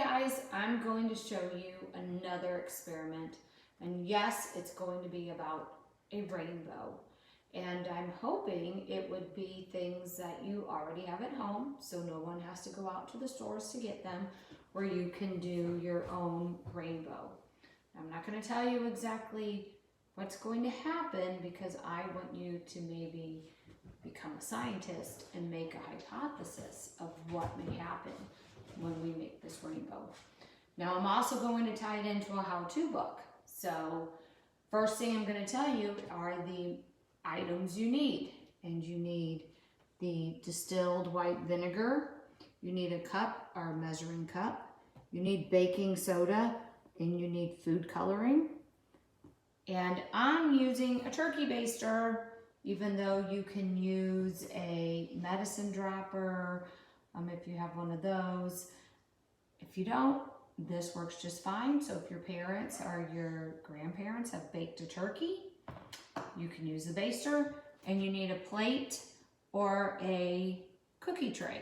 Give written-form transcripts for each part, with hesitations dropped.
guys, I'm going to show you another experiment, and yes, it's going to be about a rainbow, and I'm hoping it would be things that you already have at home, so no one has to go out to the stores to get them, where you can do your own rainbow. I'm not going to tell you exactly what's going to happen because I want you to maybe become a scientist and make a hypothesis of what may happen when we make this rainbow. Now I'm also going to tie it into a how-to book. So first thing I'm going to tell you are the items you need. And you need the distilled white vinegar, you need a cup or a measuring cup, you need baking soda, and you need food coloring. And I'm using a turkey baster, even though you can use a medicine dropper, if you have one of those. If you don't, this works just fine. So if your parents or your grandparents have baked a turkey, you can use the baster, and you need a plate or a cookie tray.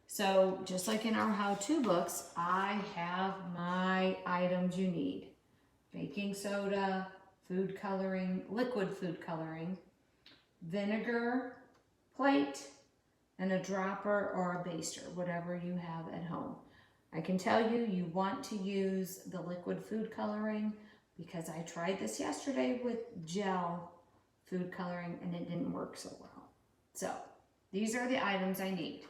So just like in our how-to books, I have my items you need. Baking soda, food coloring, liquid food coloring, vinegar, plate, and a dropper or a baster, whatever you have at home. I can tell you, you want to use the liquid food coloring because I tried this yesterday with gel food coloring and it didn't work so well. So these are the items I need.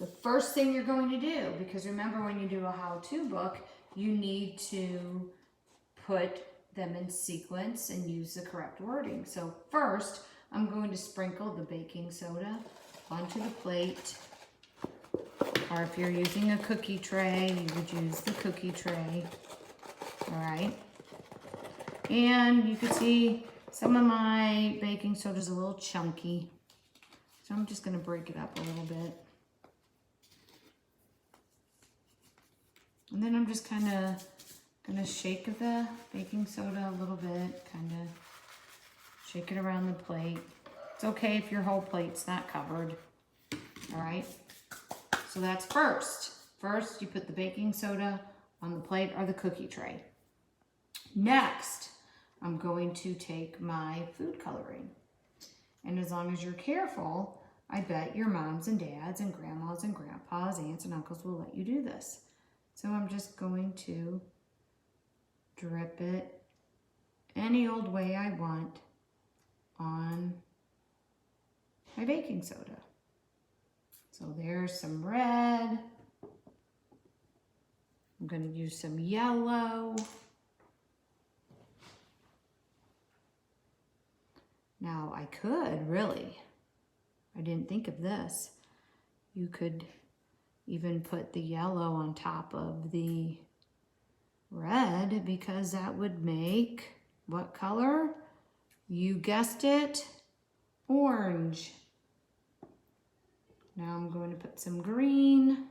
The first thing you're going to do, because remember when you do a how-to book, you need to put them in sequence and use the correct wording. So first, I'm going to sprinkle the baking soda onto the plate. Or if you're using a cookie tray, you would use the cookie tray. All right. And you can see some of my baking soda is a little chunky. So I'm just going to break it up a little bit. And then I'm just kind of going to shake the baking soda a little bit, kind of shake it around the plate. It's okay if your whole plate's not covered. All right. So that's first. First, you put the baking soda on the plate or the cookie tray. Next, I'm going to take my food coloring. And as long as you're careful, I bet your moms and dads and grandmas and grandpas, aunts and uncles will let you do this. So I'm just going to drip it any old way I want on my baking soda. So there's some red. I'm going to use some yellow. Now I could really, I didn't think of this. You could even put the yellow on top of the red because that would make what color? You guessed it, orange. Now I'm going to put some green.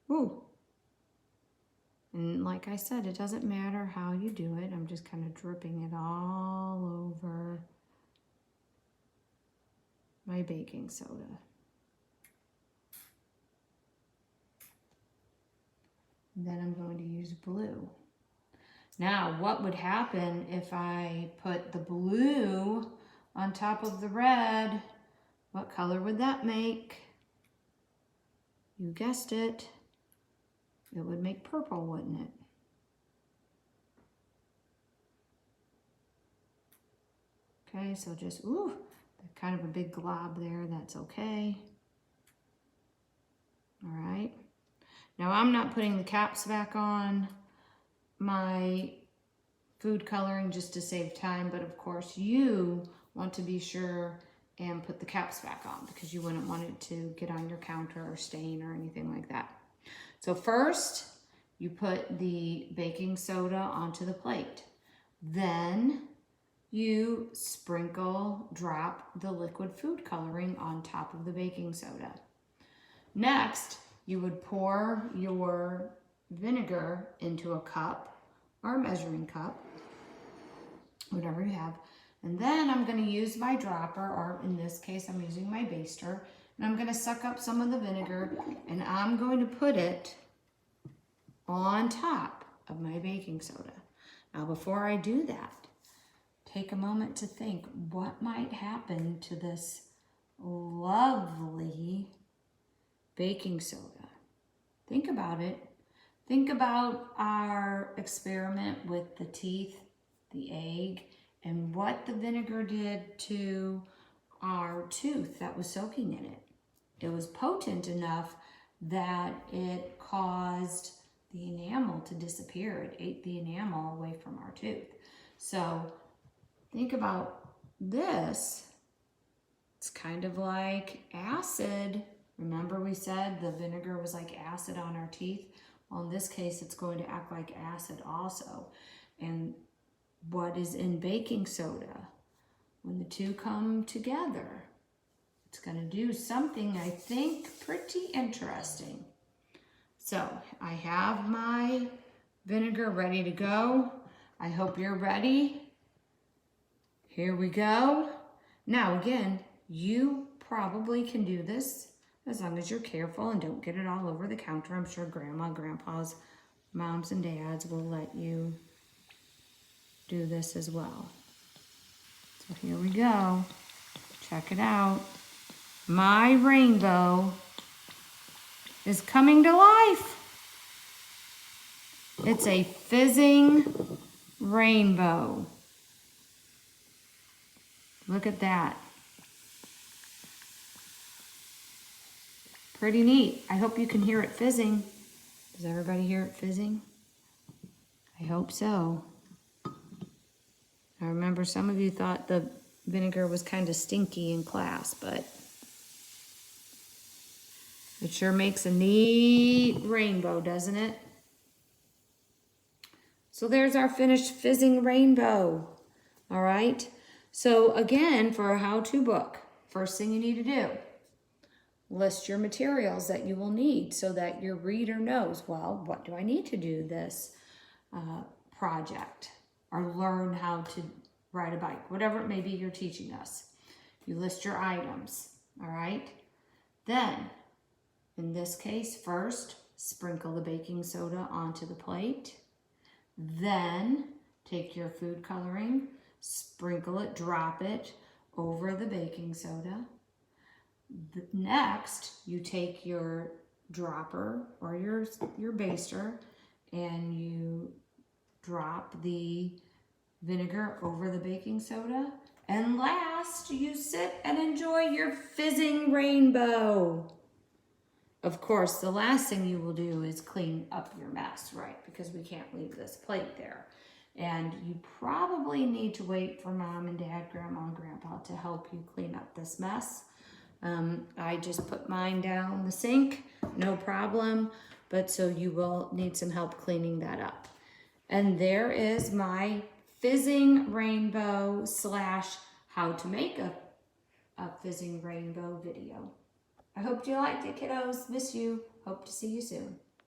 Ooh. And like I said, it doesn't matter how you do it. I'm just kind of dripping it all over my baking soda. And then I'm going to use blue. Now, what would happen if I put the blue on top of the red? What color would that make? You guessed it. It would make purple, wouldn't it? Okay, so just, ooh, kind of a big glob there, that's okay. All right. Now I'm not putting the caps back on my food coloring just to save time, but of course you want to be sure and put the caps back on because you wouldn't want it to get on your counter or stain or anything like that. So first, you put the baking soda onto the plate. Then you drop the liquid food coloring on top of the baking soda. Next, you would pour your vinegar into a cup or a measuring cup, whatever you have. And then I'm going to use my dropper, or in this case, I'm using my baster, and I'm going to suck up some of the vinegar, and I'm going to put it on top of my baking soda. Now, before I do that, take a moment to think, what might happen to this lovely baking soda? Think about it. Think about our experiment with the teeth, the egg, and what the vinegar did to our tooth that was soaking in it. It was potent enough that it caused the enamel to disappear. It ate the enamel away from our tooth. So think about this. It's kind of like acid. Remember we said the vinegar was like acid on our teeth? Well, in this case, it's going to act like acid also. And what is in baking soda? When the two come together, it's going to do something, I think, pretty interesting. So I have my vinegar ready to go. I hope you're ready. Here we go. Now again, you probably can do this as long as you're careful and don't get it all over the counter. I'm sure grandma, grandpas, moms, and dads will let you do this as well. So here we go. Check it out. My rainbow is coming to life. It's a fizzing rainbow. Look at that. Pretty neat. I hope you can hear it fizzing. Does everybody hear it fizzing? I hope so. I remember some of you thought the vinegar was kind of stinky in class, but it sure makes a neat rainbow, doesn't it? So there's our finished fizzing rainbow. All right. So again, for a how-to book, first thing you need to do, list your materials that you will need so that your reader knows, well, what do I need to do this project or learn how to ride a bike, whatever it may be you're teaching us. You list your items, all right? Then, in this case, first, sprinkle the baking soda onto the plate. Then, take your food coloring, sprinkle it, drop it over the baking soda. Next, you take your dropper or your baster and you drop the vinegar over the baking soda. And last, you sit and enjoy your fizzing rainbow. Of course, the last thing you will do is clean up your mess, right? Because we can't leave this plate there. And you probably need to wait for mom and dad, grandma and grandpa to help you clean up this mess. I just put mine down the sink, no problem, but so you will need some help cleaning that up. And there is my fizzing rainbow / how to make a fizzing rainbow video. I hope you liked it, kiddos. Miss you. Hope to see you soon.